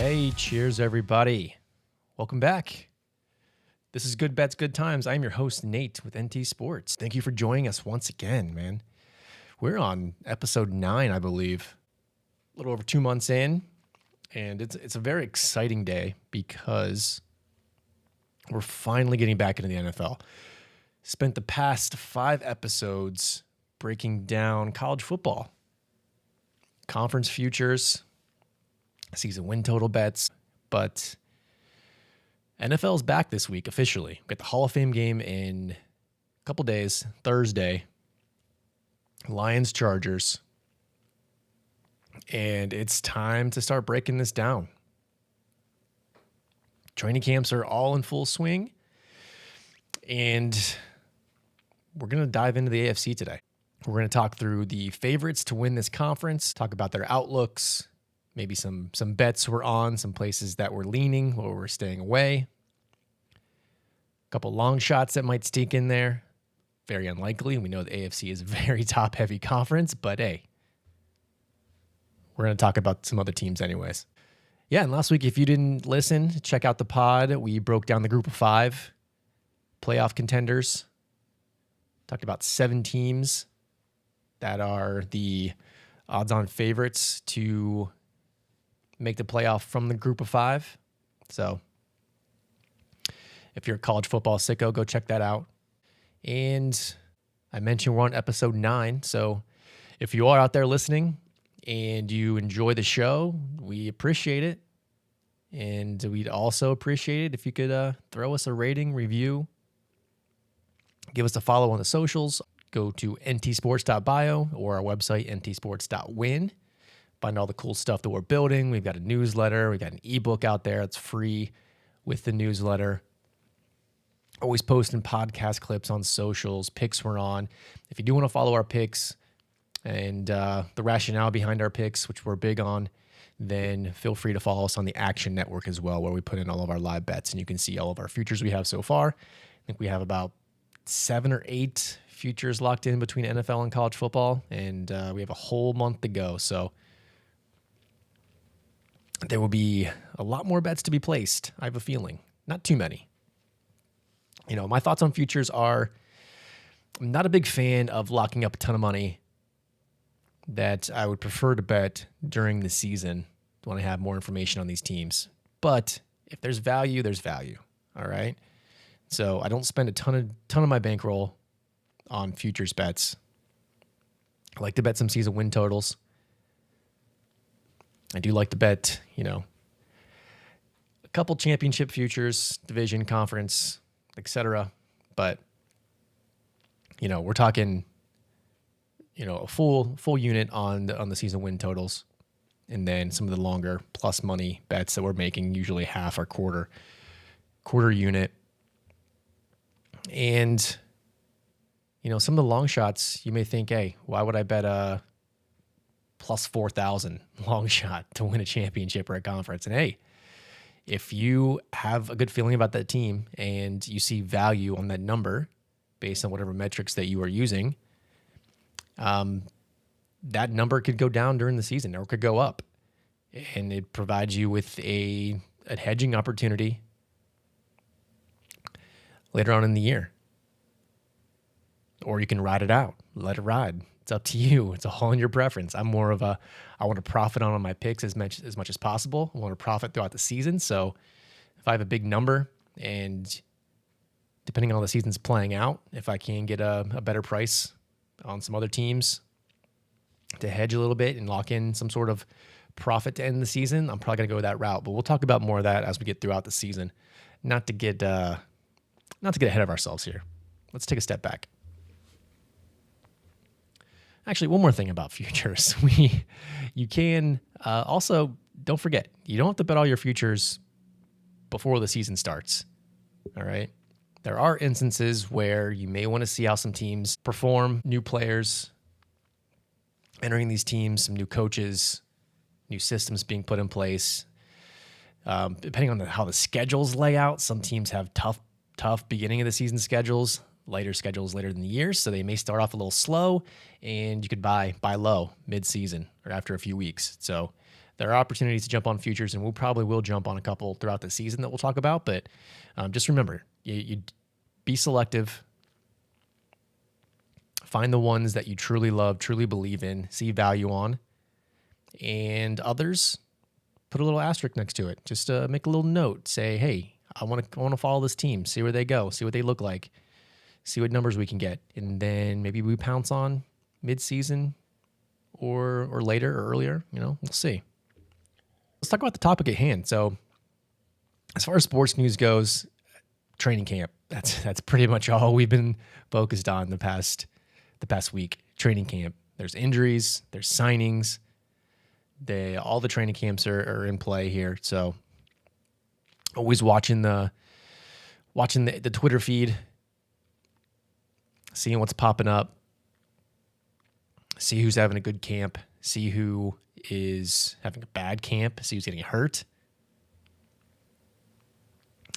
Hey, cheers, everybody. Welcome back. This is Good Bets, Good Times. I'm your host, Nate, with NT Sports. Thank you for joining us once again, man. We're on episode 9, I believe, a little over 2 months in, and it's a very exciting day because we're finally getting back into the NFL. Spent the past 5 episodes breaking down college football, conference futures, season win total bets, but NFL is back this week officially. We've got the Hall of Fame game in a couple days, Thursday, Lions Chargers, and it's time to start breaking this down. Training camps are all in full swing, and we're going to dive into the AFC today. We're going to talk through the favorites to win this conference, talk about their outlooks, maybe some bets we're on, some places that we're leaning or we're staying away. A couple long shots that might sneak in there. Very unlikely. We know the AFC is a very top-heavy conference, but hey, we're going to talk about some other teams anyways. Yeah, and last week, if you didn't listen, check out the pod. We broke down the group of 5 playoff contenders. Talked about 7 teams that are the odds-on favorites to make the playoff from the group of 5. So if you're a college football sicko, go check that out. And I mentioned we're on episode 9. So if you are out there listening and you enjoy the show, we appreciate it. And we'd also appreciate it if you could throw us a rating, review, give us a follow on the socials. Go to ntsports.bio or our website, ntsports.win. Find all the cool stuff that we're building. We've got a newsletter. We've got an ebook out there that's free with the newsletter. Always posting podcast clips on socials, picks we're on. If you do want to follow our picks and the rationale behind our picks, which we're big on, then feel free to follow us on the Action Network as well, where we put in all of our live bets, and you can see all of our futures we have so far. I think we have about 7 or 8 futures locked in between NFL and college football, and we have a whole month to go. So there will be a lot more bets to be placed, I have a feeling. Not too many. You know, my thoughts on futures are, I'm not a big fan of locking up a ton of money that I would prefer to bet during the season when I have more information on these teams. But if there's value, there's value. All right. So I don't spend a ton of my bankroll on futures bets. I like to bet some season win totals. I do like to bet, a couple championship futures, division, conference, etc. But, we're talking, a full unit on the season win totals, and then some of the longer plus money bets that we're making, usually half or quarter unit. And, some of the long shots, you may think, hey, why would I bet a plus 4,000 long shot to win a championship or a conference? And hey, if you have a good feeling about that team and you see value on that number based on whatever metrics that you are using, that number could go down during the season or it could go up. And it provides you with a hedging opportunity later on in the year. Or you can ride it out, let it ride. It's up to you. It's all in your preference. I'm more of I want to profit on my picks as much as possible. I want to profit throughout the season. So if I have a big number and depending on how the season's playing out, if I can get a better price on some other teams to hedge a little bit and lock in some sort of profit to end the season, I'm probably going to go that route. But we'll talk about more of that as we get throughout the season. Not to get ahead of ourselves here. Let's take a step back. Actually, one more thing about futures. You can also, don't forget, you don't have to bet all your futures before the season starts. All right. There are instances where you may want to see how some teams perform, new players entering these teams, some new coaches, new systems being put in place. Depending on how the schedules lay out, some teams have tough beginning of the season schedules, lighter schedules later in the year, so they may start off a little slow, and you could buy low mid-season or after a few weeks. So there are opportunities to jump on futures, and we'll probably will jump on a couple throughout the season that we'll talk about. But just remember, you be selective. Find the ones that you truly love, truly believe in, see value on, and others, put a little asterisk next to it. Just make a little note. Say, hey, I want to follow this team, see where they go, see what they look like, see what numbers we can get, and then maybe we pounce on mid-season or later or earlier. We'll see. Let's talk about the topic at hand. So, as far as sports news goes, training camp. That's pretty much all we've been focused on the past week. Training camp. There's injuries. There's signings. All the training camps are in play here. So, always watching the Twitter feed, seeing what's popping up, see who's having a good camp, see who is having a bad camp, see who's getting hurt.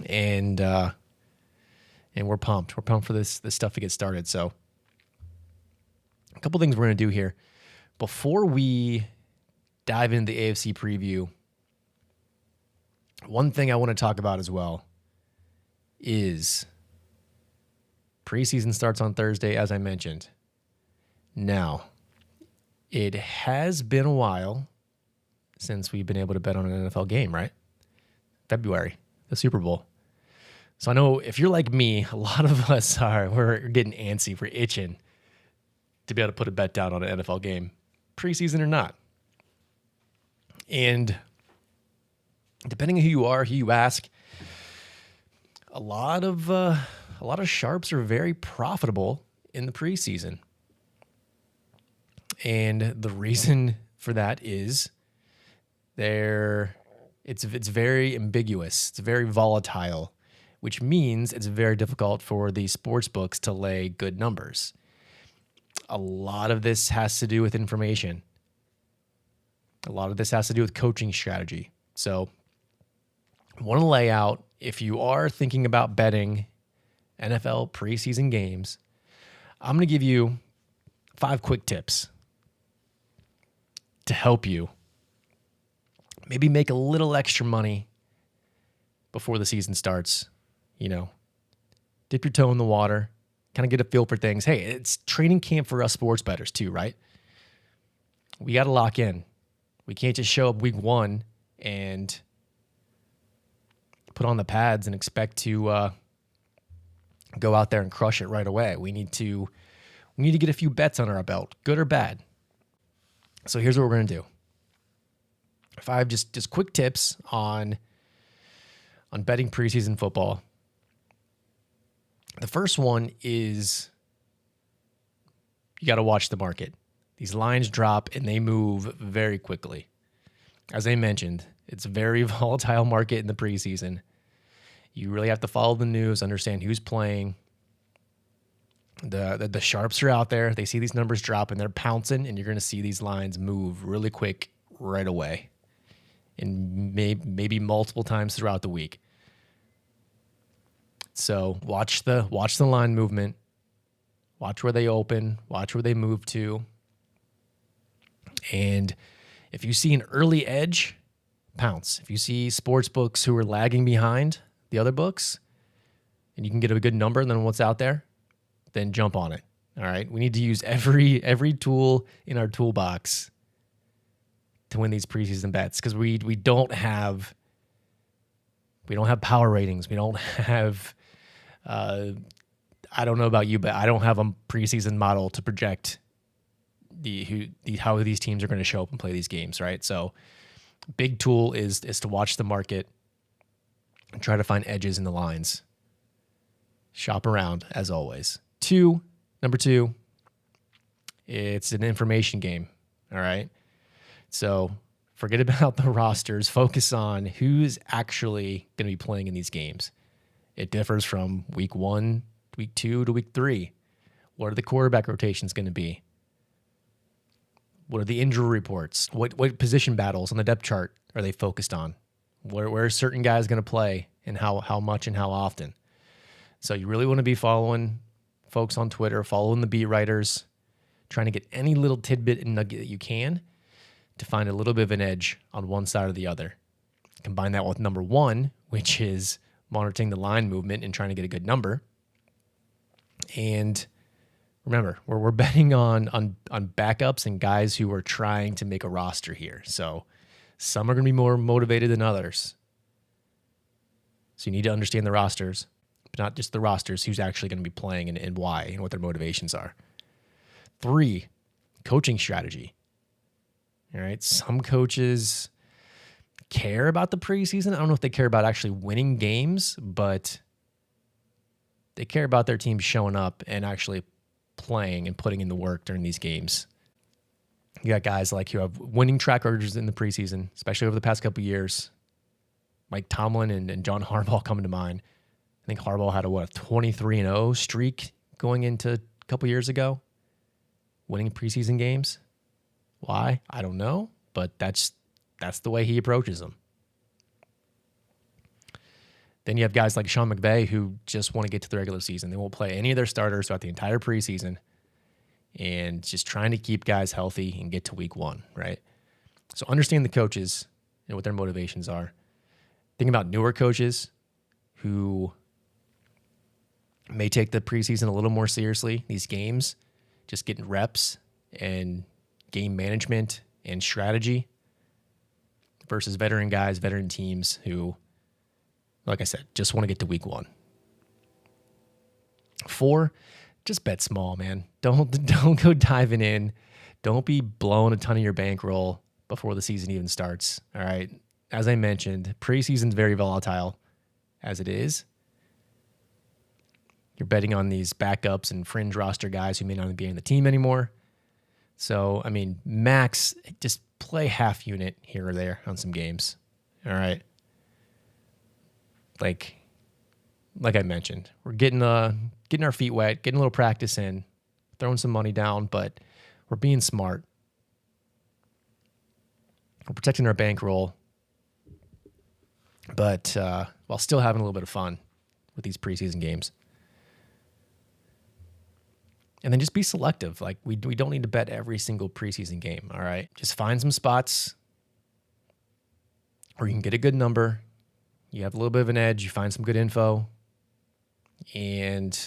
And we're pumped. We're pumped for this stuff to get started. So a couple things we're going to do here. Before we dive into the AFC preview, one thing I want to talk about as well is preseason starts on Thursday, as I mentioned. Now, it has been a while since we've been able to bet on an NFL game, right? February, the Super Bowl. So I know if you're like me, a lot of us we're getting antsy, we're itching to be able to put a bet down on an NFL game, preseason or not. And depending on who you are, who you ask, a lot of sharps are very profitable in the preseason. And the reason for that is it's very ambiguous. It's very volatile, which means it's very difficult for the sports books to lay good numbers. A lot of this has to do with information. A lot of this has to do with coaching strategy. So I want to lay out, if you are thinking about betting NFL preseason games, I'm going to give you 5 quick tips to help you maybe make a little extra money before the season starts. Dip your toe in the water, kind of get a feel for things. Hey, it's training camp for us sports bettors too, right? We got to lock in. We can't just show up week 1 and put on the pads and expect to go out there and crush it right away. We need to get a few bets under our belt, good or bad. So here's what we're going to do. 5 just quick tips on betting preseason football. The first one is you got to watch the market. These lines drop and they move very quickly. As I mentioned, it's a very volatile market in the preseason. You really have to follow the news, understand who's playing. The sharps are out there. They see these numbers drop and they're pouncing, and you're going to see these lines move really quick right away, and maybe multiple times throughout the week. So watch the line movement. Watch where they open. Watch where they move to. And if you see an early edge, pounce. If you see sports books who are lagging behind the other books, and you can get a good number than what's out there, then jump on it. All right. We need to use every tool in our toolbox to win these preseason bets, because we don't have power ratings. We don't have I don't know about you, but I don't have a preseason model to project how these teams are going to show up and play these games, right? So big tool is to watch the market and try to find edges in the lines. Shop around, as always. Number two, it's an information game, all right? So forget about the rosters. Focus on who's actually going to be playing in these games. It differs from week 1, week 2 to week 3. What are the quarterback rotations going to be? What are the injury reports? What position battles on the depth chart are they focused on? Where are certain guys going to play, and how much and how often? So you really want to be following folks on Twitter, following the beat writers, trying to get any little tidbit and nugget that you can to find a little bit of an edge on one side or the other. Combine that with number one, which is monitoring the line movement and trying to get a good number. And remember, we're betting on backups and guys who are trying to make a roster here. So some are going to be more motivated than others. So you need to understand the rosters, but not just the rosters, who's actually going to be playing and why and what their motivations are. 3, coaching strategy. All right. Some coaches care about the preseason. I don't know if they care about actually winning games, but they care about their team showing up and actually playing and putting in the work during these games. You got guys like who have winning track records in the preseason, especially over the past couple of years. Mike Tomlin and John Harbaugh coming to mind. I think Harbaugh had a 23-0 streak going into a couple years ago, winning preseason games. Why? I don't know, but that's the way he approaches them. Then you have guys like Sean McVay who just want to get to the regular season. They won't play any of their starters throughout the entire preseason and just trying to keep guys healthy and get to week 1, right? So understand the coaches and what their motivations are. Think about newer coaches who may take the preseason a little more seriously, these games, just getting reps and game management and strategy, versus veteran guys, veteran teams who, like I said, just want to get to week 1. 4, just bet small, man. Don't go diving in. Don't be blowing a ton of your bankroll before the season even starts. All right. As I mentioned, preseason's very volatile as it is. You're betting on these backups and fringe roster guys who may not be in the team anymore. So, I mean, max, just play half unit here or there on some games. All right. Like I mentioned, we're getting our feet wet, getting a little practice in, throwing some money down, but we're being smart. We're protecting our bankroll, but while still having a little bit of fun with these preseason games. And then just be selective. Like we don't need to bet every single preseason game, all right? Just find some spots where you can get a good number. You have a little bit of an edge. You find some good info. And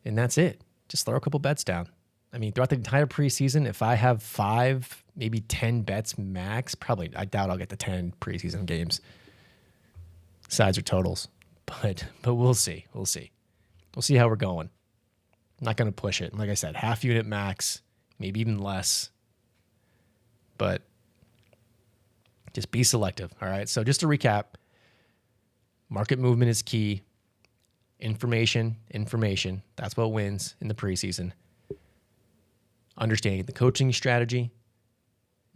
that's it. Just throw a couple bets down. I mean, throughout the entire preseason, if I have 5, maybe 10 bets max, probably, I doubt I'll get to 10 preseason games. Sides or totals. But we'll see. We'll see. We'll see how we're going. I'm not going to push it. Like I said, half unit max, maybe even less. But just be selective, all right? So just to recap, market movement is key. Information. That's what wins in the preseason. Understanding the coaching strategy.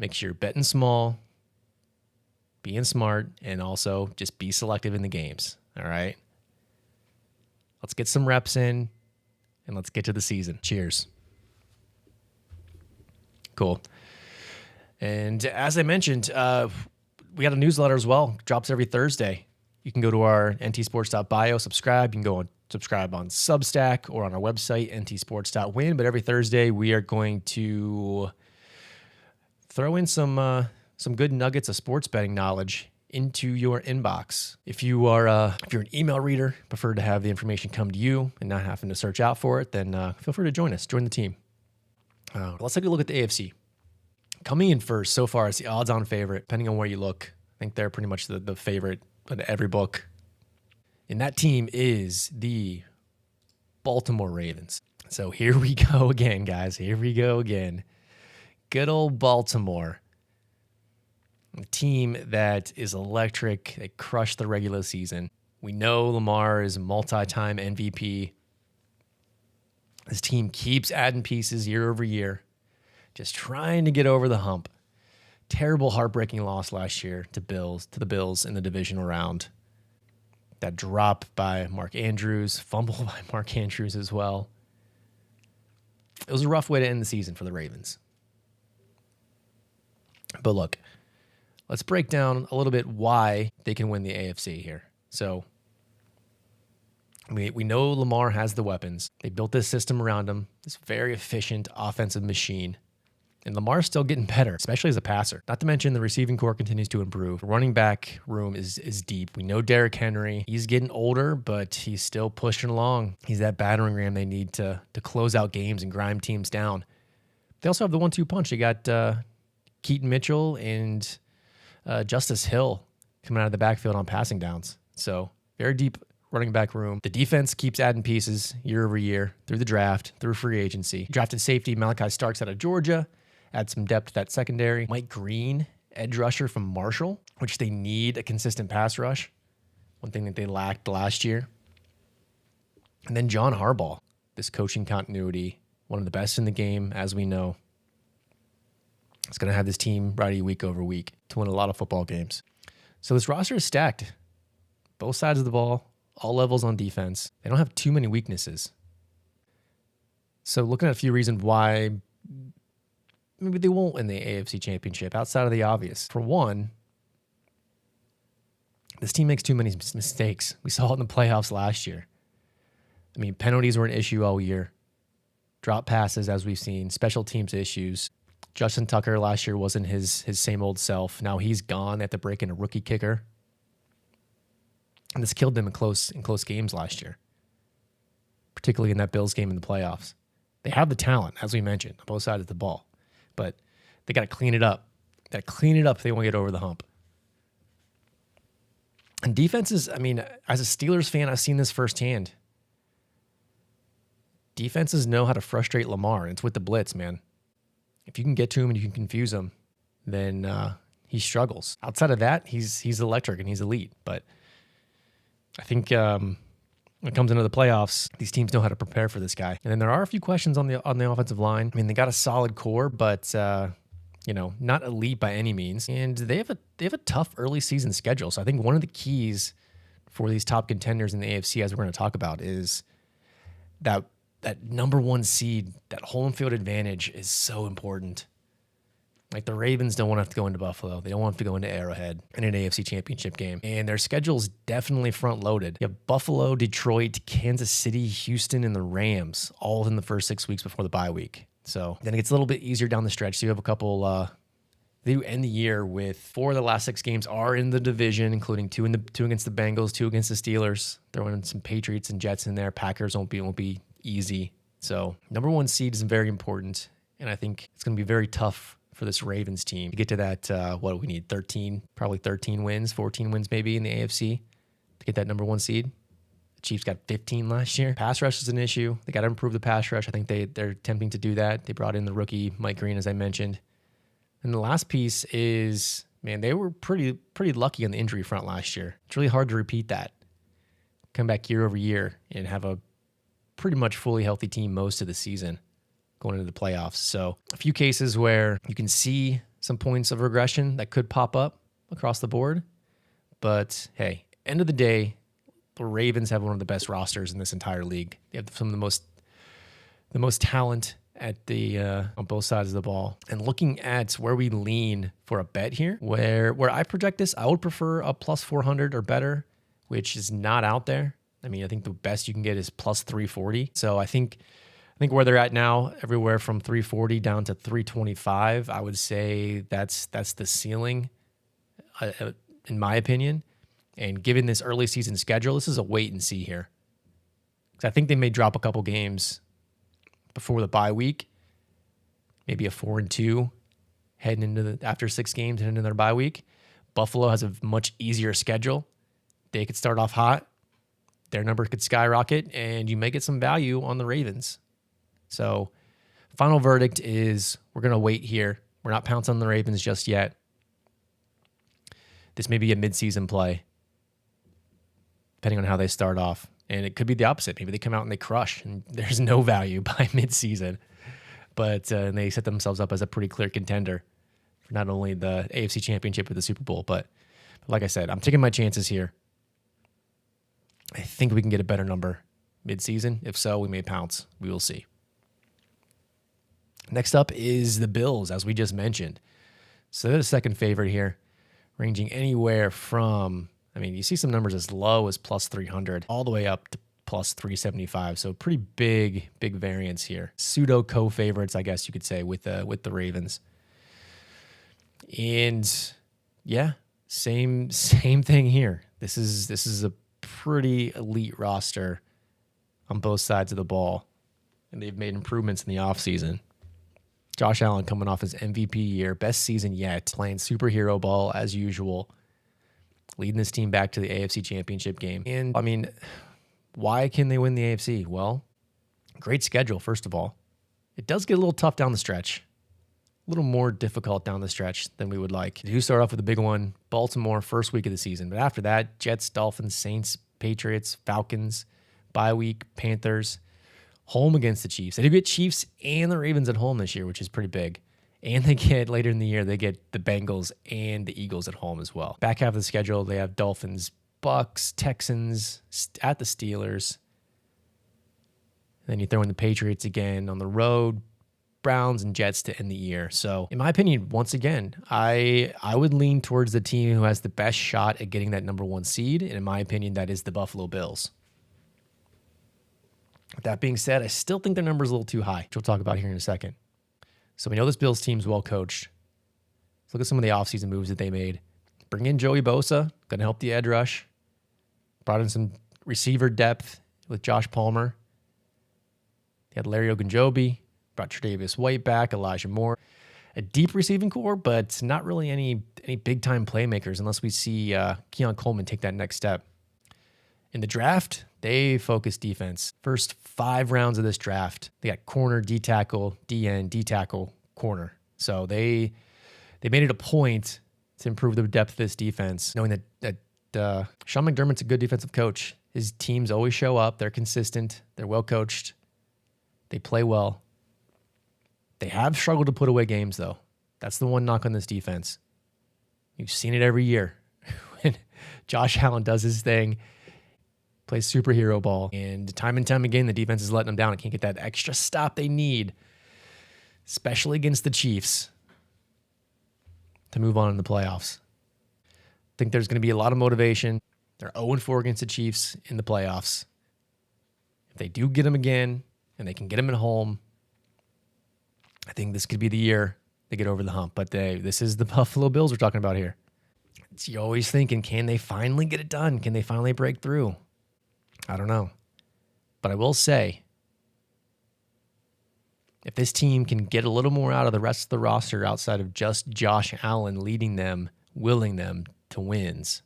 Make sure you're betting small, being smart, and also just be selective in the games, all right? Let's get some reps in. And let's get to the season. Cheers. Cool. And as I mentioned, we got a newsletter as well. Drops every Thursday. You can go to our ntsports.bio, subscribe. You can go and subscribe on Substack or on our website, ntsports.win. But every Thursday, we are going to throw in some good nuggets of sports betting knowledge into your inbox. If you're an email reader, prefer to have the information come to you and not having to search out for it, then feel free to join us. Join the team. Let's take a look at the AFC. Coming in first so far is the odds-on favorite, depending on where you look. I think they're pretty much the favorite in every book. And that team is the Baltimore Ravens. So here we go again, guys. Here we go again. Good old Baltimore. A team that is electric. They crushed the regular season. We know Lamar is a multi-time MVP. This team keeps adding pieces year over year, just trying to get over the hump. Terrible, heartbreaking loss last year to the Bills in the divisional round. That drop by Mark Andrews, fumble by Mark Andrews as well. It was a rough way to end the season for the Ravens. But look, let's break down a little bit why they can win the AFC here. So we know Lamar has the weapons. They built this system around him, this very efficient offensive machine. And Lamar's still getting better, especially as a passer. Not to mention the receiving core continues to improve. The running back room is deep. We know Derrick Henry. He's getting older, but he's still pushing along. He's that battering ram they need to close out games and grind teams down. They also have the 1-2 punch. They got Keaton Mitchell and Justice Hill coming out of the backfield on passing downs. So very deep running back room. The defense keeps adding pieces year over year through the draft, through free agency. Drafted safety Malachi Starks out of Georgia. Add some depth to that secondary. Mike Green, edge rusher from Marshall, which they need a consistent pass rush. One thing that they lacked last year. And then John Harbaugh, this coaching continuity, one of the best in the game, as we know. It's going to have this team ready week over week to win a lot of football games. So this roster is stacked. Both sides of the ball, all levels on defense. They don't have too many weaknesses. So looking at a few reasons why maybe they won't win the AFC Championship outside of the obvious. For one, this team makes too many mistakes. We saw it in the playoffs last year. I mean, penalties were an issue all year. Drop passes, as we've seen. Special teams issues. Justin Tucker last year wasn't his same old self. Now he's gone. They have to break in a rookie kicker. And this killed them in close games last year, particularly in that Bills game in the playoffs. They have the talent, as we mentioned, on both sides of the ball. But they got to clean it up. Got to clean it up if they want to get over the hump. And defenses, I mean, as a Steelers fan, I've seen this firsthand. Defenses know how to frustrate Lamar. It's with the blitz, man. If you can get to him and you can confuse him, then he struggles. Outside of that, he's electric and he's elite. But I think when it comes into the playoffs, these teams know how to prepare for this guy. And then there are a few questions on the offensive line. I mean, they got a solid core, but not elite by any means. And they have a tough early season schedule. So I think one of the keys for these top contenders in the AFC, as we're going to talk about, is that number one seed, that home field advantage is so important. Like the Ravens don't want to have to go into Buffalo. They don't want to have to go into Arrowhead in an AFC Championship game. And their schedule's definitely front-loaded. You have Buffalo, Detroit, Kansas City, Houston, and the Rams all in the first 6 weeks before the bye week. So then it gets a little bit easier down the stretch. So you have a couple, they end the year with 4 of the last 6 games are in the division, including 2 against the Bengals, 2 against the Steelers. Throwing in some Patriots and Jets in there. Packers won't be easy. So number one seed is very important. And I think it's going to be very tough for this Ravens team to get to that, what do we need, 13 wins, 14 wins maybe in the AFC to get that number one seed. The Chiefs got 15 last year. Pass rush is an issue. They got to improve the pass rush. I think they're attempting to do that. They brought in the rookie Mike Green, as I mentioned. And the last piece is, man, they were pretty lucky on the injury front last year. It's really hard to repeat that. Come back year over year and have a pretty much fully healthy team most of the season going into the playoffs. So a few cases where you can see some points of regression that could pop up across the board. But hey, end of the day, the Ravens have one of the best rosters in this entire league. They have some of the most talent at the on both sides of the ball. And looking at where we lean for a bet here, where I project this, I would prefer a plus 400 or better, which is not out there. I mean, I think the best you can get is plus 340. So I think where they're at now, everywhere from 340 down to 325, I would say that's the ceiling, in my opinion. And given this early season schedule, this is a wait and see here. Because I think they may drop a couple games before the bye week, maybe a 4-2 heading into after 6 games and into their bye week. Buffalo has a much easier schedule. They could start off hot. Their number could skyrocket, and you may get some value on the Ravens. So final verdict is we're going to wait here. We're not pouncing on the Ravens just yet. This may be a midseason play, depending on how they start off. And it could be the opposite. Maybe they come out and they crush, and there's no value by midseason. But they set themselves up as a pretty clear contender for not only the AFC Championship but the Super Bowl. But like I said, I'm taking my chances here. I think we can get a better number midseason. If so, we may pounce. We will see. Next up is the Bills, as we just mentioned. So they're the second favorite here, ranging anywhere from, I mean, you see some numbers as low as plus 300 all the way up to plus 375. So pretty big variance here. Pseudo co-favorites, I guess you could say, with the Ravens. And yeah, same thing here. This is a pretty elite roster on both sides of the ball, and they've made improvements in the offseason. Josh Allen coming off his MVP year, best season yet, playing superhero ball as usual, leading this team back to the AFC Championship game. And I mean, why can they win the AFC? Well, great schedule, first of all. It does get a little tough down the stretch. A little more difficult down the stretch than we would like. They do start off with a big one, Baltimore, first week of the season. But after that, Jets, Dolphins, Saints, Patriots, Falcons, bye week, Panthers, home against the Chiefs. They do get Chiefs and the Ravens at home this year, which is pretty big. And they get, later in the year, they get the Bengals and the Eagles at home as well. Back half of the schedule, they have Dolphins, Bucks, Texans, at the Steelers. Then you throw in the Patriots again on the road, Browns and Jets to end the year. So in my opinion, once again, I would lean towards the team who has the best shot at getting that number 1 seed. And in my opinion, that is the Buffalo Bills. With that being said, I still think their number is a little too high, which we'll talk about here in a second. So we know this Bills team's well coached. Let's look at some of the offseason moves that they made. Bring in Joey Bosa, going to help the edge rush. Brought in some receiver depth with Josh Palmer. They had Larry Ogunjobi. Brought Tre'Davious White back, Elijah Moore. A deep receiving core, but not really any big-time playmakers unless we see Keon Coleman take that next step. In the draft, they focused defense. First 5 rounds of this draft, they got corner, D-tackle, D-end, D-tackle, corner. So they made it a point to improve the depth of this defense, knowing that Sean McDermott's a good defensive coach. His teams always show up. They're consistent. They're well-coached. They play well. They have struggled to put away games, though. That's the one knock on this defense. You've seen it every year. When Josh Allen does his thing, plays superhero ball, and time again, the defense is letting them down. It can't get that extra stop they need, especially against the Chiefs, to move on in the playoffs. I think there's going to be a lot of motivation. They're 0-4 against the Chiefs in the playoffs. If they do get them again, and they can get them at home, I think this could be the year they get over the hump. But this is the Buffalo Bills we're talking about here. You're always thinking, can they finally get it done? Can they finally break through? I don't know. But I will say, if this team can get a little more out of the rest of the roster outside of just Josh Allen leading them, willing them to wins,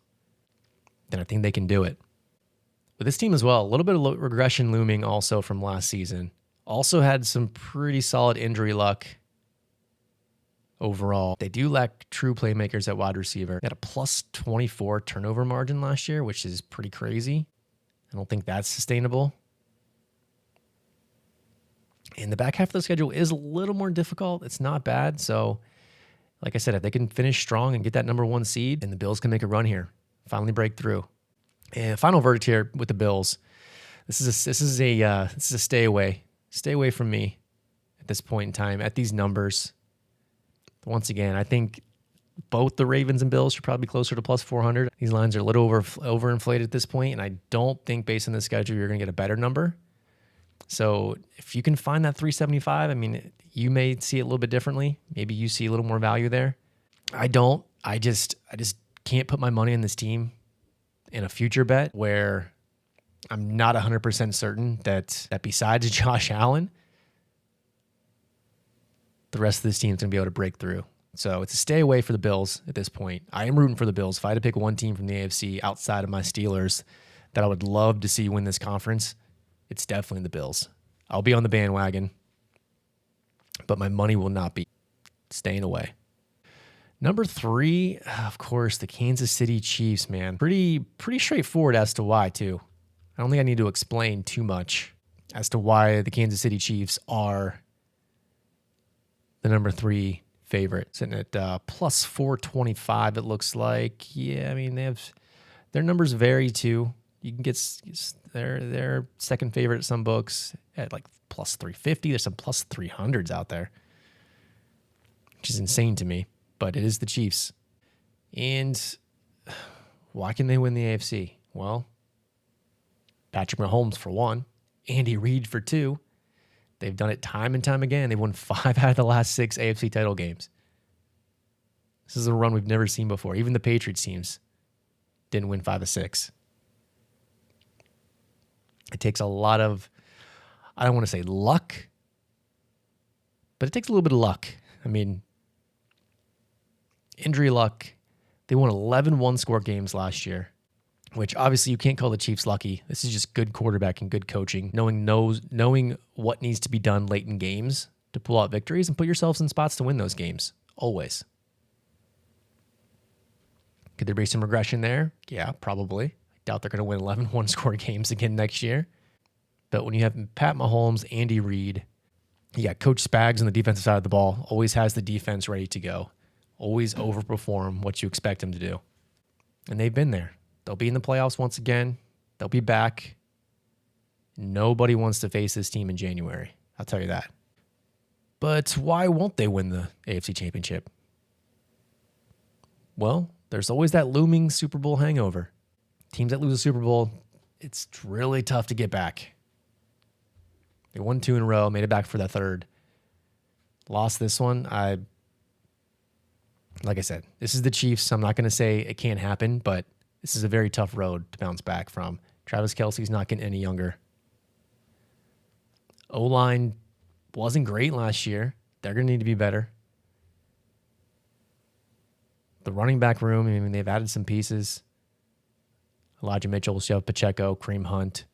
then I think they can do it. With this team as well, a little bit of regression looming also from last season. Also had some pretty solid injury luck overall. They do lack true playmakers at wide receiver. They had a plus 24 turnover margin last year, which is pretty crazy. I don't think that's sustainable. And the back half of the schedule is a little more difficult. It's not bad. So, like I said, if they can finish strong and get that number 1 seed, then the Bills can make a run here, finally break through. And final verdict here with the Bills. This is a stay away. Stay away from me at this point in time at these numbers. Once again, I think both the Ravens and Bills should probably be closer to plus 400. These lines are a little overinflated at this point, and I don't think based on the schedule you're going to get a better number. So if you can find that 375, I mean, you may see it a little bit differently. Maybe you see a little more value there. I don't. I just can't put my money on this team in a future bet where I'm not 100% certain that besides Josh Allen, the rest of this team is going to be able to break through. So it's a stay away for the Bills at this point. I am rooting for the Bills. If I had to pick one team from the AFC outside of my Steelers that I would love to see win this conference, it's definitely the Bills. I'll be on the bandwagon, but my money will not be staying away. Number 3, of course, the Kansas City Chiefs, man. Pretty straightforward as to why, too. I don't think I need to explain too much as to why the Kansas City Chiefs are the number 3 favorite. Sitting at plus 425, it looks like. Yeah, I mean, their numbers vary, too. You can get their second favorite at some books at like plus 350. There's some plus 300s out there, which is insane to me. But it is the Chiefs. And why can they win the AFC? Well, Patrick Mahomes for one, Andy Reid for two. They've done it time and time again. They've won 5 out of the last 6 AFC title games. This is a run we've never seen before. Even the Patriots teams didn't win 5 of 6. It takes a lot of, I don't want to say luck, but it takes a little bit of luck. I mean, injury luck. They won 11 one-score games last year, which obviously you can't call the Chiefs lucky. This is just good quarterback and good coaching, knowing what needs to be done late in games to pull out victories and put yourselves in spots to win those games, always. Could there be some regression there? Yeah, probably. I doubt they're going to win 11 one-score games again next year. But when you have Pat Mahomes, Andy Reid, you got Coach Spags on the defensive side of the ball, always has the defense ready to go, always overperform what you expect him to do. And they've been there. They'll be in the playoffs once again. They'll be back. Nobody wants to face this team in January. I'll tell you that. But why won't they win the AFC Championship? Well, there's always that looming Super Bowl hangover. Teams that lose a Super Bowl, it's really tough to get back. They won 2 in a row, made it back for that third. Lost this one. Like I said, this is the Chiefs. I'm not going to say it can't happen, but this is a very tough road to bounce back from. Travis Kelce's not getting any younger. O-line wasn't great last year. They're going to need to be better. The running back room, I mean, they've added some pieces. Elijah Mitchell, Joe Pacheco, Kareem Hunt.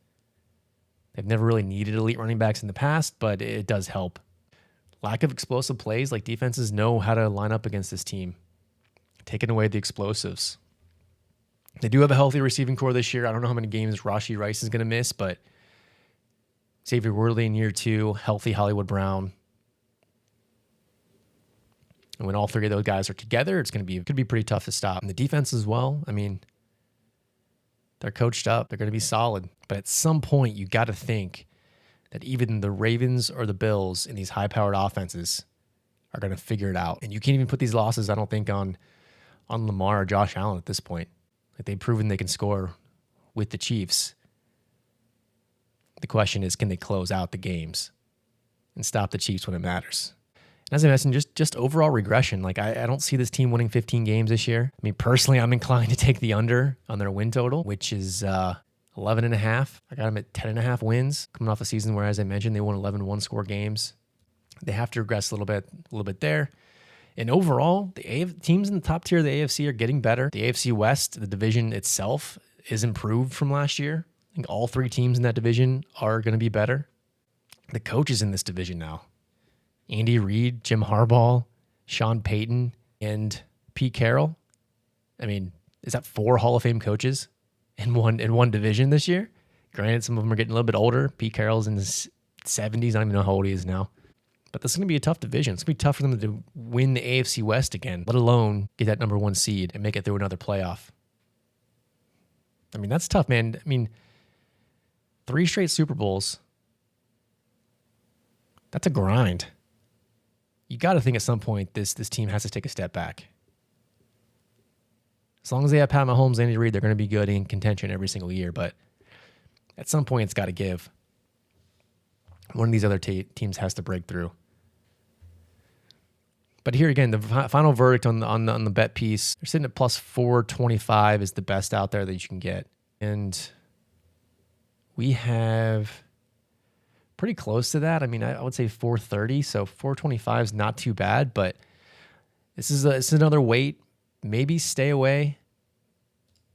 They've never really needed elite running backs in the past, but it does help. Lack of explosive plays, like defenses know how to line up against this team. Taking away the explosives. They do have a healthy receiving core this year. I don't know how many games Rashee Rice is going to miss, but Xavier Worthy in year 2, healthy Hollywood Brown. And when all 3 of those guys are together, it's going to be pretty tough to stop. And the defense as well, I mean, they're coached up. They're going to be solid. But at some point, you got to think that even the Ravens or the Bills in these high-powered offenses are going to figure it out. And you can't even put these losses, I don't think, on Lamar or Josh Allen at this point. Like, they've proven they can score with the Chiefs. The question is, can they close out the games and stop the Chiefs when it matters? And as I mentioned, just overall regression. Like, I don't see this team winning 15 games this year. I mean, personally, I'm inclined to take the under on their win total, which is 11.5. I got them at 10.5 wins, coming off a season where, as I mentioned, they won 11 one-score games. They have to regress a little bit there. And overall, teams in the top tier of the AFC are getting better. The AFC West, the division itself, is improved from last year. I think all 3 teams in that division are going to be better. The coaches in this division now, Andy Reid, Jim Harbaugh, Sean Payton, and Pete Carroll. I mean, is that 4 Hall of Fame coaches in one division this year? Granted, some of them are getting a little bit older. Pete Carroll's in his 70s. I don't even know how old he is now. But this is going to be a tough division. It's going to be tough for them to win the AFC West again, let alone get that number 1 seed and make it through another playoff. I mean, that's tough, man. I mean, 3 straight Super Bowls, that's a grind. You got to think at some point this team has to take a step back. As long as they have Pat Mahomes, Andy Reid, they're going to be good in contention every single year. But at some point, it's got to give. One of these other teams has to break through. But here again, the final verdict on the bet piece, they're sitting at plus 425 is the best out there that you can get. And we have pretty close to that. I mean, I would say 430, so 425 is not too bad, but this is another wait. Maybe stay away,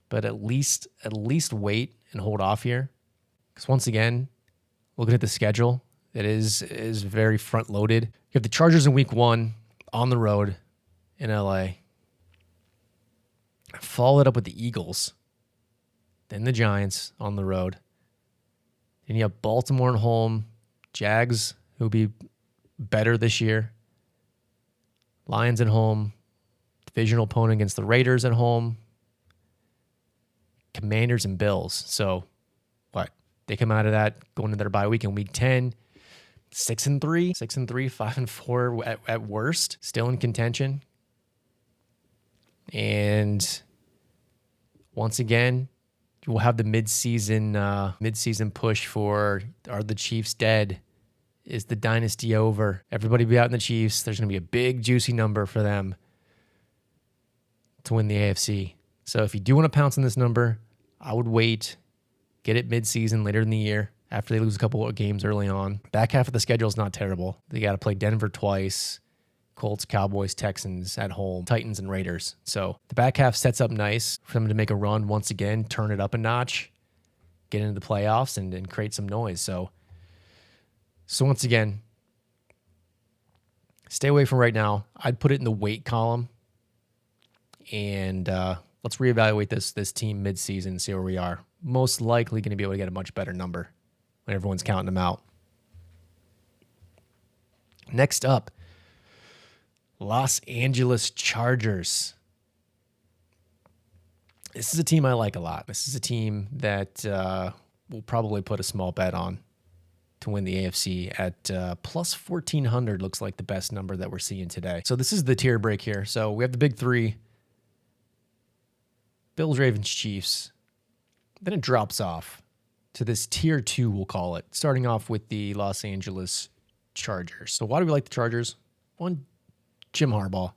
but at least wait and hold off here. Because once again, looking at the schedule, it is very front-loaded. You have the Chargers in week 1 on the road in LA. Follow it up with the Eagles. Then the Giants on the road. Then you have Baltimore at home. Jags, who will be better this year. Lions at home. Divisional opponent against the Raiders at home. Commanders and Bills. So, what? They come out of that, going into their bye week in week 10. 6-3, 5-4 at worst. Still in contention. And once again, We'll have the midseason push for, are the Chiefs dead? Is the dynasty over? Everybody be out in the Chiefs. There's going to be a big, juicy number for them to win the AFC. So if you do want to pounce on this number, I would wait, get it midseason later in the year after they lose a couple of games early on. Back half of the schedule is not terrible. They got to play Denver twice, Colts, Cowboys, Texans at home, Titans, and Raiders. So the back half sets up nice for them to make a run once again, turn it up a notch, get into the playoffs, and create some noise. So once again, stay away from right now. I'd put it in the wait column, and let's reevaluate this team midseason and see where we are. Most likely going to be able to get a much better number when everyone's counting them out. Next up, Los Angeles Chargers. This is a team I like a lot. This is a team that we'll probably put a small bet on to win the AFC at plus 1,400, looks like the best number that we're seeing today. So this is the tier break here. So we have the big three: Bills, Ravens, Chiefs. Then it drops off to this tier 2, we'll call it, starting off with the Los Angeles Chargers. So why do we like the Chargers? One, Jim Harbaugh.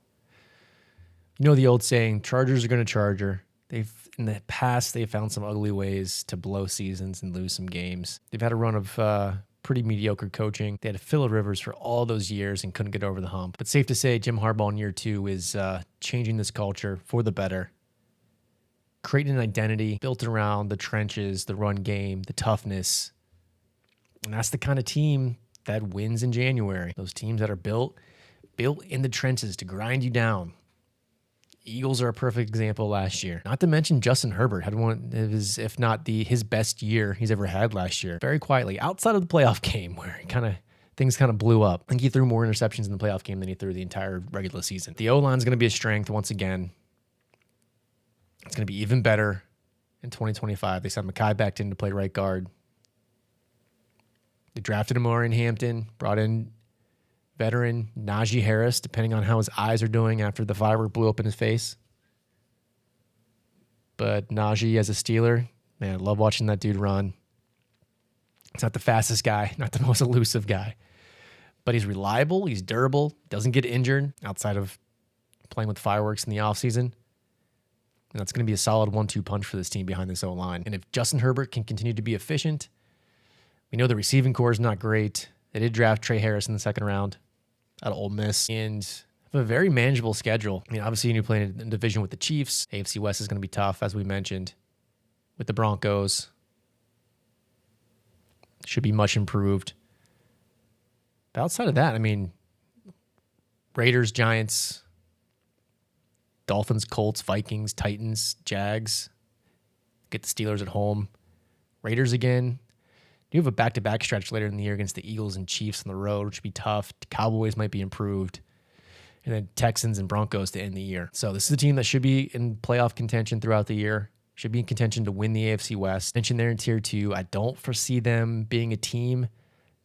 You know the old saying, Chargers are going to charger. In the past, they've found some ugly ways to blow seasons and lose some games. They've had a run of pretty mediocre coaching. They had Phillip Rivers for all those years and couldn't get over the hump. But safe to say, Jim Harbaugh in year 2 is changing this culture for the better, creating an identity built around the trenches, the run game, the toughness. And that's the kind of team that wins in January. Those teams that are built in the trenches to grind you down. Eagles are a perfect example last year. Not to mention Justin Herbert had one of his, if not his best year he's ever had last year. Very quietly, outside of the playoff game where things kind of blew up. I think he threw more interceptions in the playoff game than he threw the entire regular season. The O-line is going to be a strength once again. It's going to be even better in 2025. They sent Mekhi Becton to play right guard. They drafted Amari in Hampton, brought in veteran Najee Harris, depending on how his eyes are doing after the firework blew up in his face. But Najee as a Steeler, man, I love watching that dude run. He's not the fastest guy, not the most elusive guy, but he's reliable, he's durable, doesn't get injured outside of playing with fireworks in the offseason. And that's going to be a solid 1-2 punch for this team behind this O-line. And if Justin Herbert can continue to be efficient, we know the receiving core is not great. They did draft Trey Harris in the second round out of Ole Miss and have a very manageable schedule. I mean, obviously, you're playing in a division with the Chiefs. AFC West is going to be tough, as we mentioned, with the Broncos. Should be much improved. But outside of that, I mean, Raiders, Giants, Dolphins, Colts, Vikings, Titans, Jags. Get the Steelers at home. Raiders again. You have a back-to-back stretch later in the year against the Eagles and Chiefs on the road, which would be tough. The Cowboys might be improved. And then Texans and Broncos to end the year. So this is a team that should be in playoff contention throughout the year. Should be in contention to win the AFC West. Mentioned there in Tier 2, I don't foresee them being a team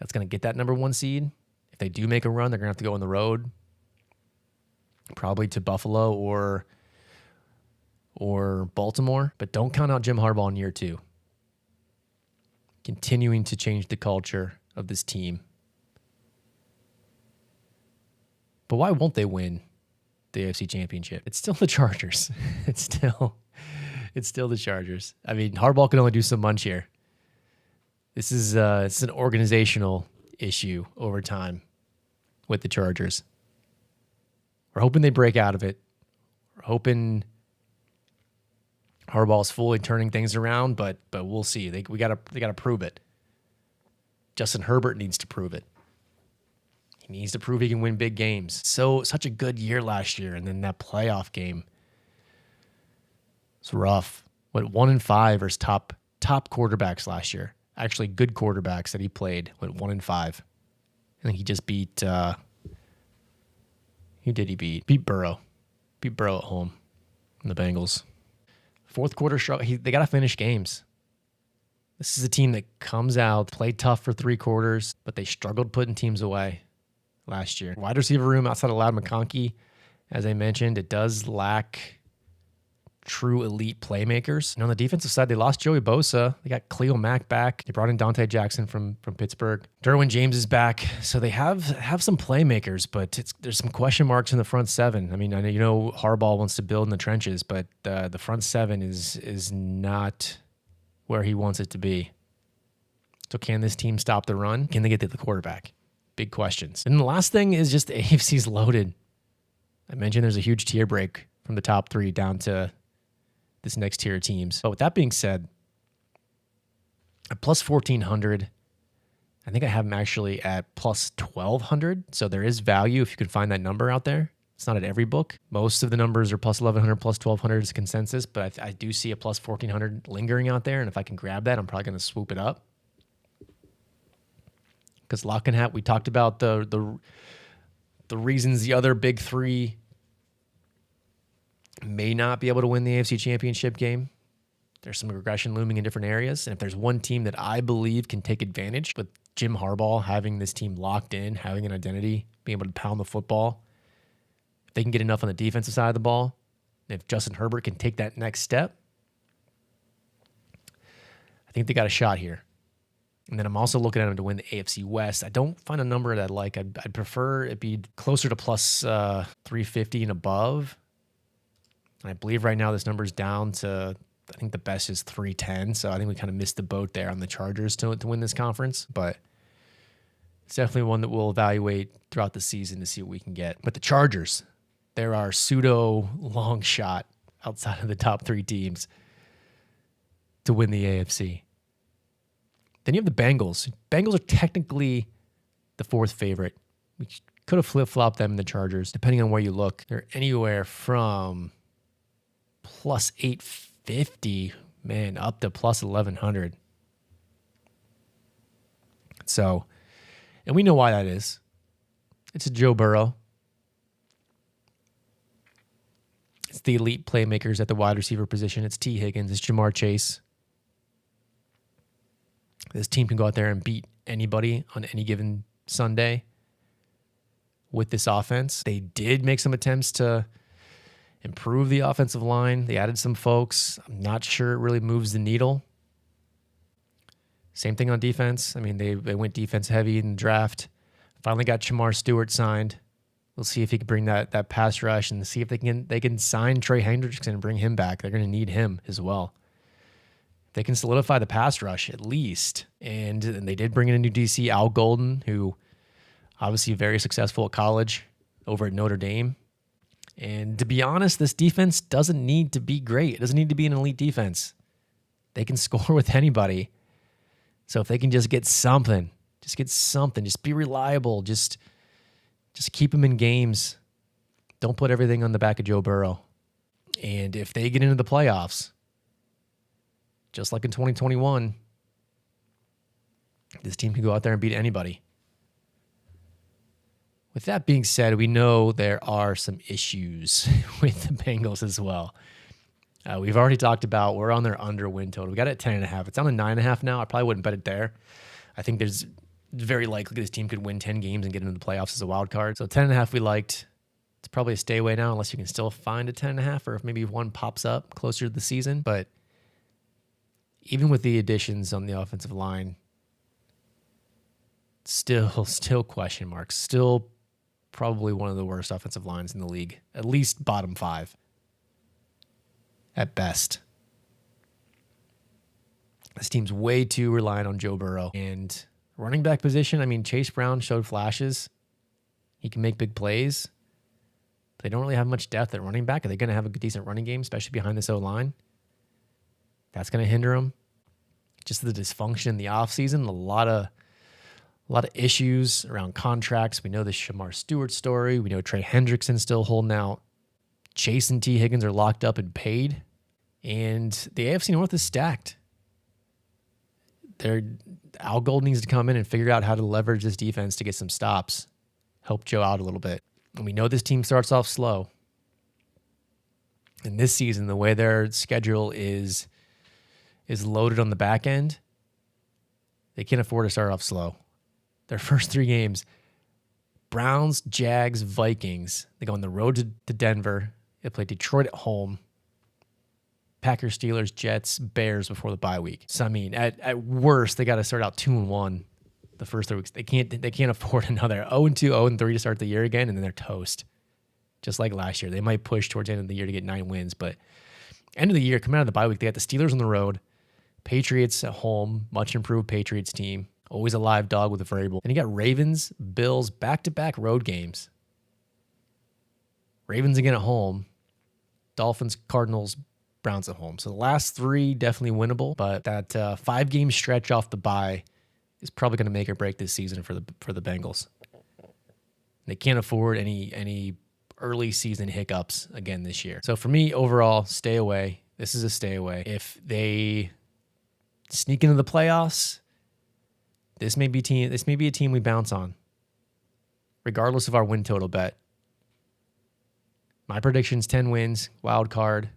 that's going to get that number 1 seed. If they do make a run, they're going to have to go on the road. Probably to Buffalo or Baltimore. But don't count out Jim Harbaugh in year 2. Continuing to change the culture of this team. But why won't they win the AFC Championship? It's still the Chargers. It's still the Chargers. I mean, Harbaugh can only do so much here. This is it's an organizational issue over time with the Chargers. We're hoping they break out of it. We're hoping Harbaugh's fully turning things around, but we'll see. They gotta prove it. Justin Herbert needs to prove it. He needs to prove he can win big games. Such a good year last year, and then that playoff game. It's rough. Went 1-5 versus top quarterbacks last year. Actually, good quarterbacks that he played went 1-5. I think he just beat. Who did he beat? Beat Burrow. Beat Burrow at home. And the Bengals. Fourth quarter struggle. They got to finish games. This is a team that comes out, played tough for 3 quarters, but they struggled putting teams away last year. Wide receiver room outside of Loud McConkey, as I mentioned, it does lack true elite playmakers. And on the defensive side, they lost Joey Bosa. They got Khalil Mack back. They brought in Dante Jackson from Pittsburgh. Derwin James is back. So they have some playmakers, but there's some question marks in the front seven. I mean, I know Harbaugh wants to build in the trenches, but the front seven is not where he wants it to be. So can this team stop the run? Can they get to the quarterback? Big questions. And the last thing is just the AFC's loaded. I mentioned there's a huge tier break from the top three down to this next tier of teams. But with that being said, at plus 1,400, I think I have them actually at plus 1,200. So there is value if you can find that number out there. It's not at every book. Most of the numbers are plus 1,100, plus 1,200 is consensus, but I do see a plus 1,400 lingering out there. And if I can grab that, I'm probably going to swoop it up. Because Lock and Hat, we talked about the reasons the other big three may not be able to win the AFC Championship game. There's some regression looming in different areas. And if there's one team that I believe can take advantage with Jim Harbaugh having this team locked in, having an identity, being able to pound the football, if they can get enough on the defensive side of the ball, and if Justin Herbert can take that next step, I think they got a shot here. And then I'm also looking at them to win the AFC West. I don't find a number that I like. I'd prefer it be closer to plus 350 and above. And I believe right now this number is down to, I think the best is 310. So I think we kind of missed the boat there on the Chargers to win this conference. But it's definitely one that we'll evaluate throughout the season to see what we can get. But the Chargers, they're our pseudo long shot outside of the top three teams to win the AFC. Then you have the Bengals. Bengals are technically the fourth favorite. We could have flip-flopped them in the Chargers, depending on where you look. They're anywhere from plus 850, man, up to plus 1,100. So, and we know why that is. It's a Joe Burrow. It's the elite playmakers at the wide receiver position. It's T. Higgins. It's Jamar Chase. This team can go out there and beat anybody on any given Sunday with this offense. They did make some attempts to improve the offensive line. They added some folks. I'm not sure it really moves the needle. Same thing on defense. I mean, they went defense heavy in the draft. Finally got Shamar Stewart signed. We'll see if he can bring that pass rush and see if they can sign Trey Hendrickson and bring him back. They're going to need him as well. They can solidify the pass rush at least. And they did bring in a new DC, Al Golden, who obviously very successful at college over at Notre Dame. And to be honest, this defense doesn't need to be great. It doesn't need to be an elite defense. They can score with anybody. So if they can just get something, just be reliable, just keep them in games. Don't put everything on the back of Joe Burrow. And if they get into the playoffs, just like in 2021, this team can go out there and beat anybody. With that being said, we know there are some issues with the Bengals as well. We've already talked about we're on their under win total. We got it at 10.5. It's on a 9.5 now. I probably wouldn't bet it there. I think there's very likely this team could win 10 games and get into the playoffs as a wild card. So 10.5 we liked. It's probably a stay away now unless you can still find a 10.5 or if maybe one pops up closer to the season. But even with the additions on the offensive line, still question marks. Still probably one of the worst offensive lines in the league. At least bottom 5. At best. This team's way too reliant on Joe Burrow. And running back position, I mean, Chase Brown showed flashes. He can make big plays. But they don't really have much depth at running back. Are they going to have a decent running game, especially behind this O-line? That's going to hinder them. Just the dysfunction in the offseason, a lot of issues around contracts. We know the Shamar Stewart story. We know Trey Hendrickson's still holding out. Chase and T. Higgins are locked up and paid. And the AFC North is stacked. Al Gold needs to come in and figure out how to leverage this defense to get some stops. Help Joe out a little bit. And we know this team starts off slow. And this season, the way their schedule is loaded on the back end, they can't afford to start off slow. Their first 3 games, Browns, Jags, Vikings. They go on the road to Denver. They play Detroit at home. Packers, Steelers, Jets, Bears before the bye week. So I mean, at worst, they got to start out 2-1 the first 3 weeks. They can't afford another 0-2, 0-3 to start the year again, and then they're toast. Just like last year, they might push towards the end of the year to get 9 wins, but end of the year, coming out of the bye week, they got the Steelers on the road, Patriots at home, much improved Patriots team, always a live dog with a variable. And you got Ravens, Bills, back-to-back road games. Ravens again at home, Dolphins, Cardinals, Browns at home. So the last 3 definitely winnable, but that 5-game stretch off the bye is probably going to make or break this season for the Bengals. They can't afford any early season hiccups again this year. So for me, overall, stay away. This is a stay away. If they sneak into the playoffs, this may be a team we bounce on, regardless of our win total bet. My prediction's 10 wins, wild card,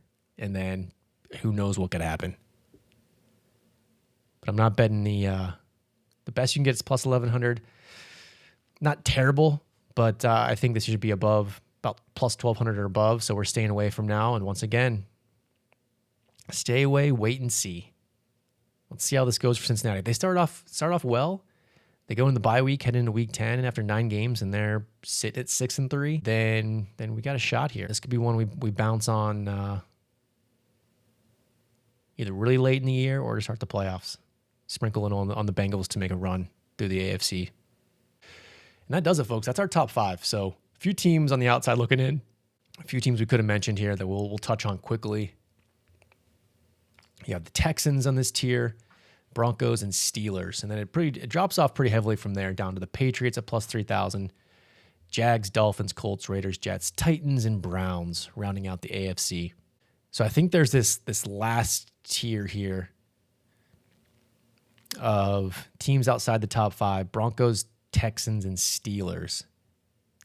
and then who knows what could happen. But I'm not betting the best you can get is plus 1,100. Not terrible, but I think this should be above, about plus 1,200 or above. So we're staying away from now. And once again, stay away, wait and see. Let's see how this goes for Cincinnati. They start off well. They go in the bye week, head into week 10, and after 9 games, and they're sitting at 6-3. Then we got a shot here. This could be one we bounce on either really late in the year or to start the playoffs. Sprinkle it on the Bengals to make a run through the AFC. And that does it, folks. That's our top 5. So a few teams on the outside looking in. A few teams we could have mentioned here that we'll touch on quickly. You have the Texans on this tier, Broncos, and Steelers. And then it drops off pretty heavily from there down to the Patriots at plus 3,000, Jags, Dolphins, Colts, Raiders, Jets, Titans, and Browns rounding out the AFC. So I think there's this last tier here of teams outside the top 5, Broncos, Texans, and Steelers.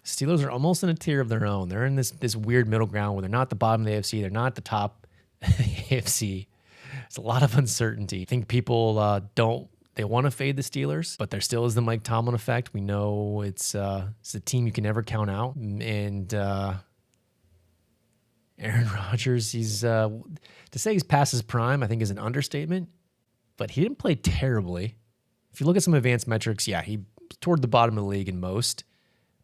Steelers are almost in a tier of their own. They're in this weird middle ground where they're not the bottom of the AFC. They're not at the top of the AFC. There's a lot of uncertainty. I think people they want to fade the Steelers, but there still is the Mike Tomlin effect. We know it's a team you can never count out. And Aaron Rodgers, to say he's past his prime, I think is an understatement, but he didn't play terribly. If you look at some advanced metrics, yeah, he toward the bottom of the league in most,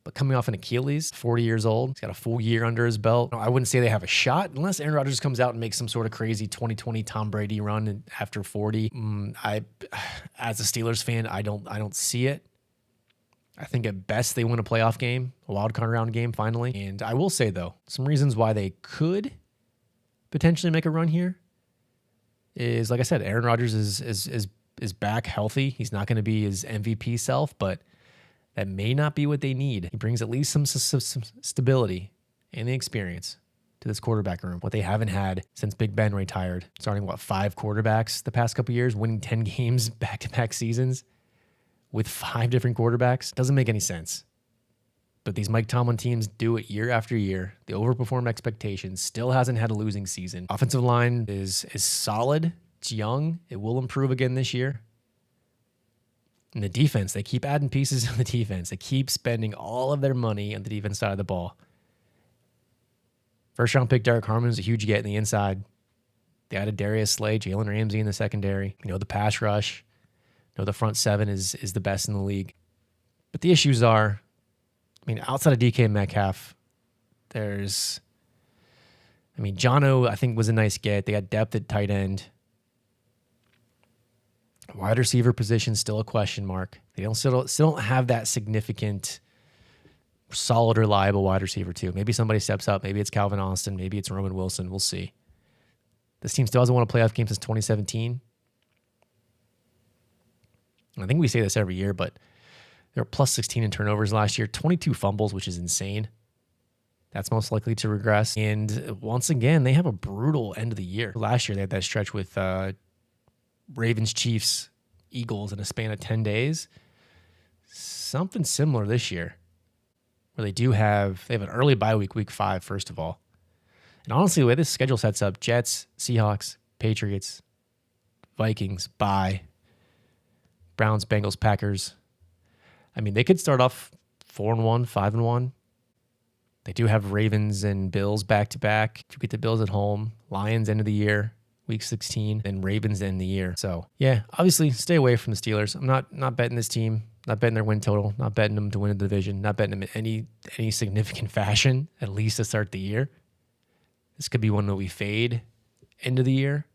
but coming off an Achilles, 40 years old, he's got a full year under his belt. I wouldn't say they have a shot unless Aaron Rodgers comes out and makes some sort of crazy 2020 Tom Brady run after 40. As a Steelers fan, I don't see it. I think at best they win a playoff game, a wild card round game finally. And I will say though, some reasons why they could potentially make a run here is, like I said, Aaron Rodgers is back healthy. He's not going to be his MVP self, but that may not be what they need. He brings at least some stability and the experience to this quarterback room, what they haven't had since Big Ben retired. Starting, 5 quarterbacks the past couple years, winning 10 games back-to-back seasons with 5 different quarterbacks. Doesn't make any sense. But these Mike Tomlin teams do it year after year. They overperform expectations. Still hasn't had a losing season. Offensive line is solid. It's young. It will improve again this year. And the defense, they keep adding pieces on the defense. They keep spending all of their money on the defense side of the ball. First round pick Derek Harmon is a huge get in the inside. They added Darius Slay, Jalen Ramsey in the secondary. The pass rush. The front 7 is the best in the league. But the issues are, outside of DK Metcalf, Jono, I think, was a nice get. They got depth at tight end. Wide receiver position still a question mark. They still don't have that significant, solid, reliable wide receiver too. Maybe somebody steps up. Maybe it's Calvin Austin. Maybe it's Roman Wilson. We'll see. This team still hasn't won a playoff game since 2017. I think we say this every year, but they were plus 16 in turnovers last year, 22 fumbles, which is insane. That's most likely to regress. And once again, they have a brutal end of the year. Last year, they had that stretch with Ravens, Chiefs, Eagles in a span of 10 days. Something similar this year, where they have an early bye week, week 5, first of all. And honestly, the way this schedule sets up, Jets, Seahawks, Patriots, Vikings, bye, Browns, Bengals, Packers. They could start off 4-1, 5-1. They do have Ravens and Bills back-to-back. If you get the Bills at home, Lions end of the year, week 16, and Ravens to end the year. So yeah, obviously stay away from the Steelers. I'm not betting this team, not betting their win total, not betting them to win the division, not betting them in any significant fashion, at least to start the year. This could be one that we fade into the year.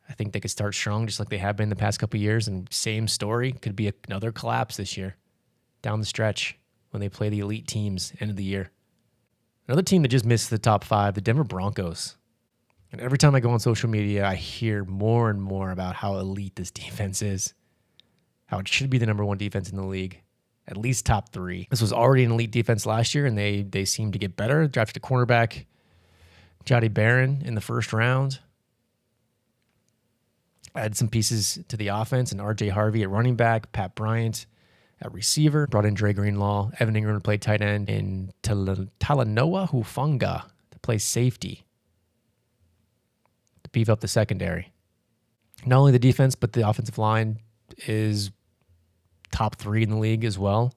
I think they could start strong just like they have been the past couple of years, and same story, could be another collapse this year down the stretch when they play the elite teams end of the year. Another team that just missed the top 5, the Denver Broncos. And every time I go on social media, I hear more and more about how elite this defense is, how it should be the number 1 defense in the league, at least top 3. This was already an elite defense last year, and they seem to get better. Drafted a cornerback, Jody Barron, in the first round. Added some pieces to the offense, and R.J. Harvey at running back, Pat Bryant at receiver. Brought in Dre Greenlaw, Evan Ingram to play tight end, and Talanoa Hufanga to play safety to beef up the secondary. Not only the defense, but the offensive line is top 3 in the league as well.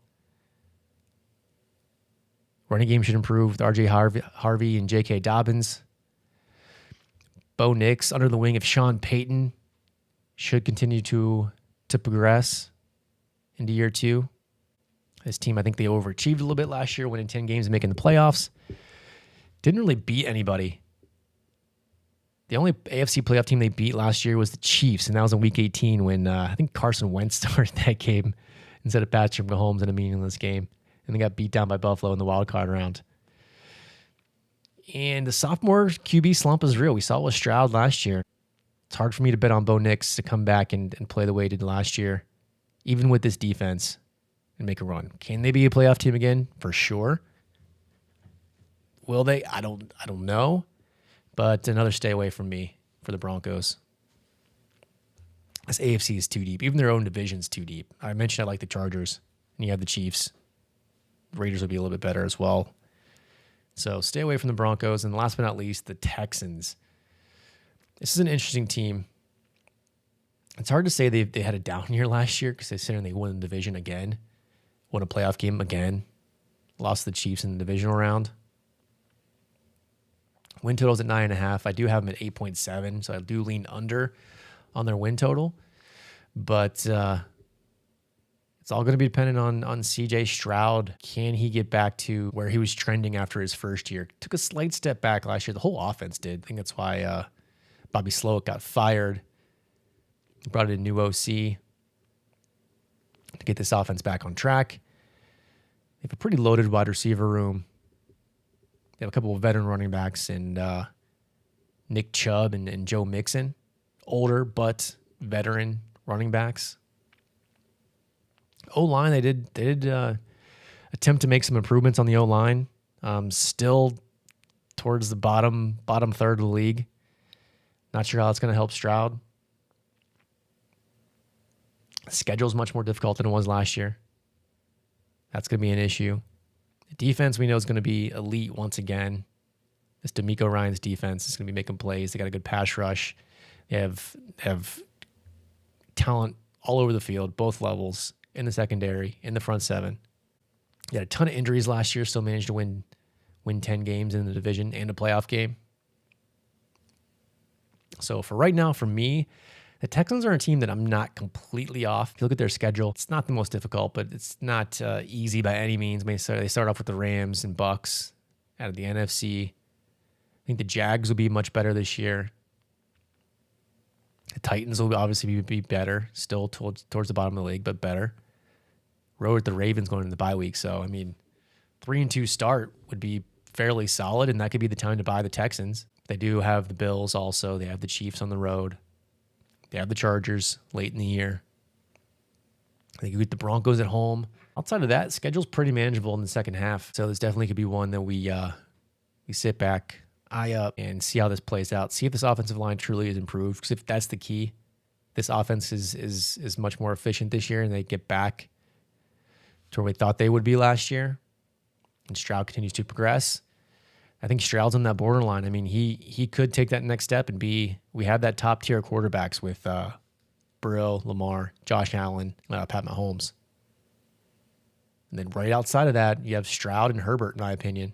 Running game should improve with R.J. Harvey and J.K. Dobbins. Bo Nix under the wing of Sean Payton should continue to progress into year 2. This team, I think they overachieved a little bit last year, winning 10 games and making the playoffs. Didn't really beat anybody. The only AFC playoff team they beat last year was the Chiefs, and that was in Week 18 when I think Carson Wentz started that game instead of Patrick Mahomes in a meaningless game, and they got beat down by Buffalo in the wild card round. And the sophomore QB slump is real. We saw it with Stroud last year. It's hard for me to bet on Bo Nix to come back and play the way he did last year, even with this defense, and make a run. Can they be a playoff team again? For sure. Will they? I don't know. But another stay away from me for the Broncos. This AFC is too deep. Even their own division's too deep. I mentioned I like the Chargers, and you have the Chiefs. The Raiders will be a little bit better as well. So stay away from the Broncos. And last but not least, the Texans. This is an interesting team. It's hard to say they had a down year last year because they sit and they won the division again, won a playoff game again, lost to the Chiefs in the divisional round. Win total's at 9.5. I do have them at 8.7, so I do lean under on their win total. But it's all going to be dependent on C.J. Stroud. Can he get back to where he was trending after his first year? Took a slight step back last year. The whole offense did. I think that's why Bobby Slowick got fired. Brought in a new OC to get this offense back on track. They have a pretty loaded wide receiver room. They have a couple of veteran running backs and Nick Chubb and Joe Mixon. Older but veteran running backs. O-line, they did attempt to make some improvements on the O-line. Still towards the bottom third of the league. Not sure how that's going to help Stroud. The schedule's much more difficult than it was last year. That's going to be an issue. The defense we know is going to be elite once again. This D'Amico Ryans defense is going to be making plays. They got a good pass rush. They have talent all over the field, both levels, in the secondary, in the front seven. They had a ton of injuries last year, still managed to win 10 games in the division and a playoff game. So for right now, for me, the Texans are a team that I'm not completely off. If you look at their schedule, it's not the most difficult, but it's not easy by any means. They start off with the Rams and Bucks out of the NFC. I think the Jags will be much better this year. The Titans will obviously be better, still towards the bottom of the league, but better. Road at the Ravens going into the bye week. So, 3-2 start would be fairly solid, and that could be the time to buy the Texans. They do have the Bills also. They have the Chiefs on the road. They have the Chargers late in the year. They get the Broncos at home. Outside of that, schedule's pretty manageable in the second half. So this definitely could be one that we sit back, eye up, and see how this plays out. See if this offensive line truly is improved. Because if that's the key, this offense is much more efficient this year, and they get back to where we thought they would be last year. And Stroud continues to progress. I think Stroud's on that borderline. He could take that next step and we have that top tier quarterbacks with Burrow, Lamar, Josh Allen, Pat Mahomes. And then right outside of that, you have Stroud and Herbert, in my opinion.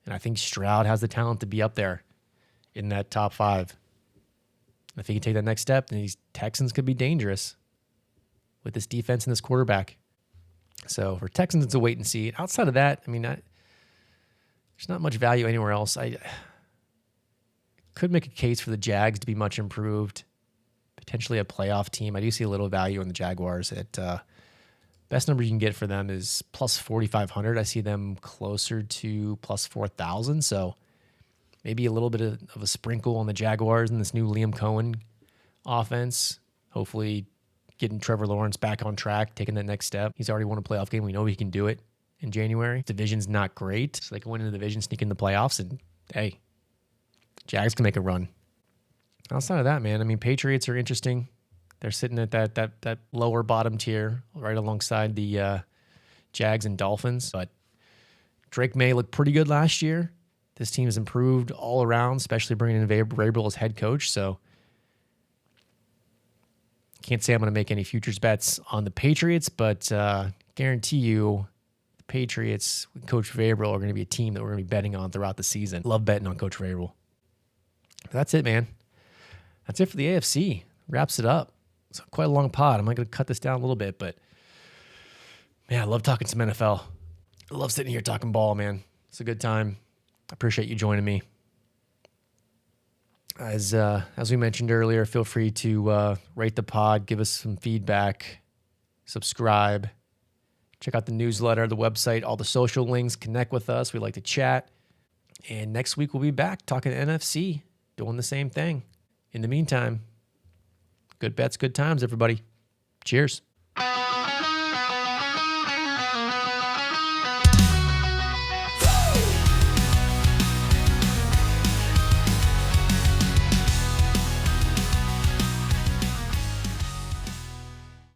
And I think Stroud has the talent to be up there in that top 5. If he can take that next step, then these Texans could be dangerous with this defense and this quarterback. So for Texans, it's a wait and see. Outside of that, I mean, there's not much value anywhere else. I could make a case for the Jags to be much improved, potentially a playoff team. I do see a little value in the Jaguars. At best number you can get for them is plus 4,500. I see them closer to plus 4,000. So maybe a little bit of a sprinkle on the Jaguars in this new Liam Cohen offense. Hopefully getting Trevor Lawrence back on track, taking that next step. He's already won a playoff game. We know he can do it in January. Division's not great, so they can win in the division, sneak in the playoffs, and hey, Jags can make a run. Outside of that, man, I mean, Patriots are interesting. They're sitting at that lower bottom tier, right alongside the Jags and Dolphins. But Drake May looked pretty good last year. This team has improved all around, especially bringing in Vrabel as head coach. So can't say I'm going to make any futures bets on the Patriots, but guarantee you the Patriots with Coach Vrabel are going to be a team that we're going to be betting on throughout the season. Love betting on Coach Vrabel. That's it, man. That's it for the AFC. Wraps it up. It's quite a long pod. I'm going to cut this down a little bit, but man, I love talking some NFL. I love sitting here talking ball, man. It's a good time. I appreciate you joining me. As we mentioned earlier, feel free to rate the pod, give us some feedback, subscribe, check out the newsletter, the website, all the social links, connect with us. We like to chat. And next week we'll be back talking NFC, doing the same thing. In the meantime, good bets, good times, everybody. Cheers.